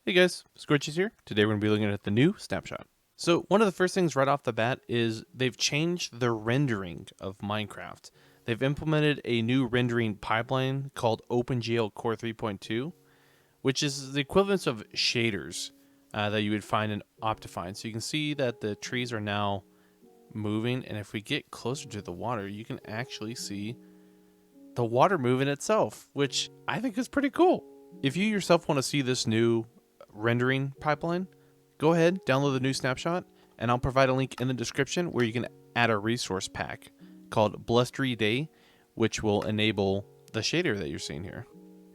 Hey guys, Scorchies here. Today we're going to be looking at the new Snapshot. So one of the first things right off the bat is they've changed the rendering of Minecraft. They've implemented a new rendering pipeline called OpenGL Core 3.2, which is the equivalent of shaders that you would find in Optifine. So you can see that the trees are now moving, and if we get closer to the water, you can actually see the water moving itself, which I think is pretty cool. If you yourself want to see this new rendering pipeline, go ahead, download the new Snapshot, and I'll provide a link in the description where you can add a resource pack called Blustery Day, which will enable the shader that you're seeing here.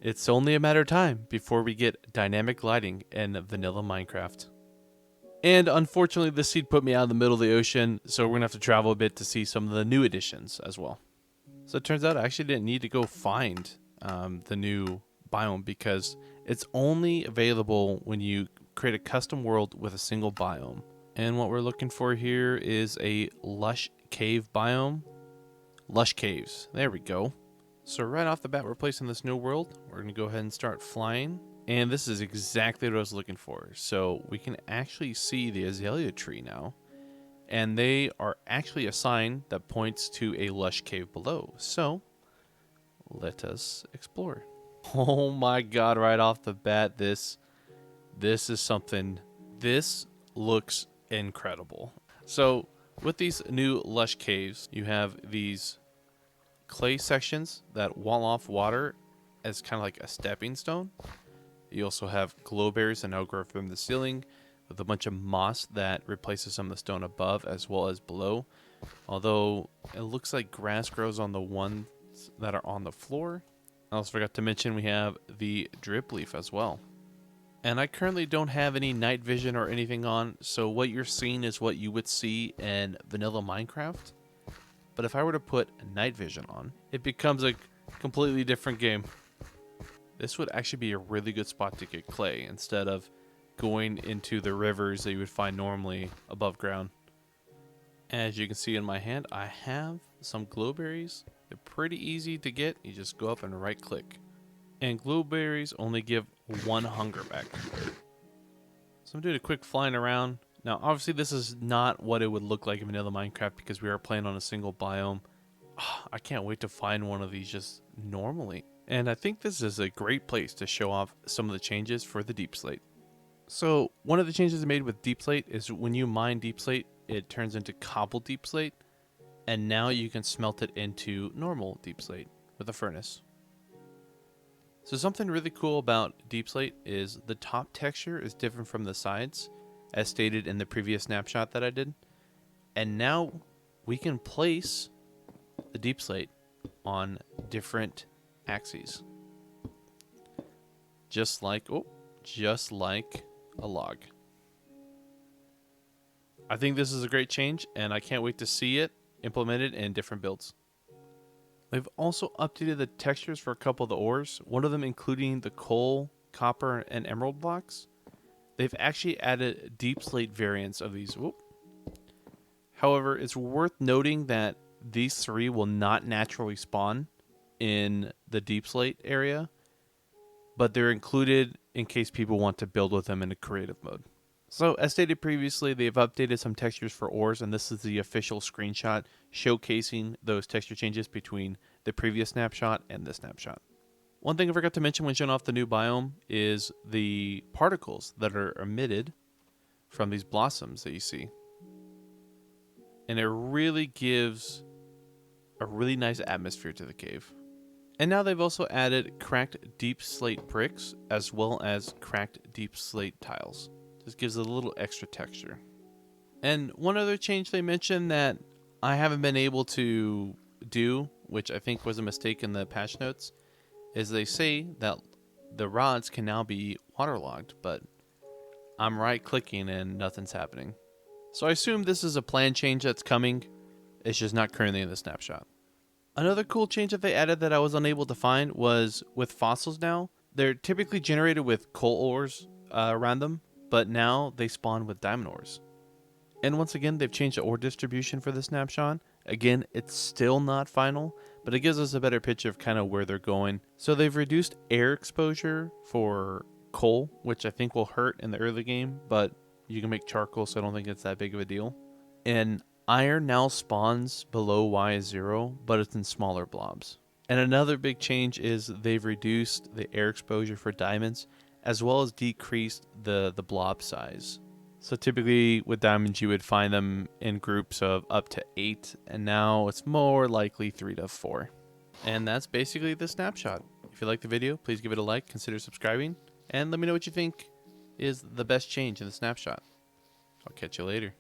It's only a matter of time before we get dynamic lighting in vanilla Minecraft. And unfortunately, this seed put me out in the middle of the ocean, so we're going to have to travel a bit to see some of the new additions as well. So it turns out I actually didn't need to go find the new biome because it's only available when you create a custom world with a single biome. And what we're looking for here is a Lush Cave biome. Lush Caves. There we go. So right off the bat, we're placing this new world. We're going to go ahead and start flying. And this is exactly what I was looking for. So we can actually see the azalea tree now. And they are actually a sign that points to a lush cave below. So let us explore. Oh my god, right off the bat, this is something. This looks incredible. So with these new lush caves, you have these clay sections that wall off water as kind of like a stepping stone. You also have glowberries that now grow from the ceiling, with a bunch of moss that replaces some of the stone above as well as below. Although it looks like grass grows on the ones that are on the floor. I also forgot to mention we have the drip leaf as well. And I currently don't have any night vision or anything on, so what you're seeing is what you would see in vanilla Minecraft. But if I were to put night vision on, it becomes a completely different game. This would actually be a really good spot to get clay instead of going into the rivers that you would find normally above ground. As you can see in my hand, I have some glowberries. They're pretty easy to get. You just go up and right click. And glowberries only give one hunger back. So I'm doing a quick flying around. Now obviously this is not what it would look like in vanilla Minecraft because we are playing on a single biome. I can't wait to find one of these just normally. And I think this is a great place to show off some of the changes for the deep slate. So one of the changes made with deep slate is when you mine deep slate, it turns into cobble deep slate, and now you can smelt it into normal deep slate with a furnace. So something really cool about deep slate is the top texture is different from the sides, as stated in the previous snapshot that I did, and now we can place the deep slate on different axes, just like a log. I think this is a great change, and I can't wait to see it implemented in different builds. They've also updated the textures for a couple of the ores, one of them including the coal, copper, and emerald blocks. They've actually added deep slate variants of these. However, it's worth noting that these three will not naturally spawn in the deep slate area, but they're included in case people want to build with them in a creative mode. So as stated previously, they've updated some textures for ores, and this is the official screenshot showcasing those texture changes between the previous snapshot and this snapshot. One thing I forgot to mention when showing off the new biome is the particles that are emitted from these blossoms that you see. And it really gives a really nice atmosphere to the cave. And now they've also added cracked deep slate bricks as well as cracked deep slate tiles. This gives it a little extra texture. And one other change they mentioned that I haven't been able to do, which I think was a mistake in the patch notes, is they say that the rods can now be waterlogged, but I'm right clicking and nothing's happening. So I assume this is a planned change that's coming. It's just not currently in the snapshot. Another cool change that they added that I was unable to find was with fossils now. They're typically generated with coal ores around them, but now they spawn with diamond ores. And once again, they've changed the ore distribution for the snapshot. Again, it's still not final, but it gives us a better picture of kind of where they're going. So they've reduced air exposure for coal, which I think will hurt in the early game, but you can make charcoal, so I don't think it's that big of a deal. And iron now spawns below Y is 0, but it's in smaller blobs. And another big change is they've reduced the air exposure for diamonds, as well as decreased the blob size. So typically with diamonds, you would find them in groups of up to 8, and now it's more likely 3 to 4. And that's basically the snapshot. If you like the video, please give it a like, consider subscribing, and let me know what you think is the best change in the snapshot. I'll catch you later.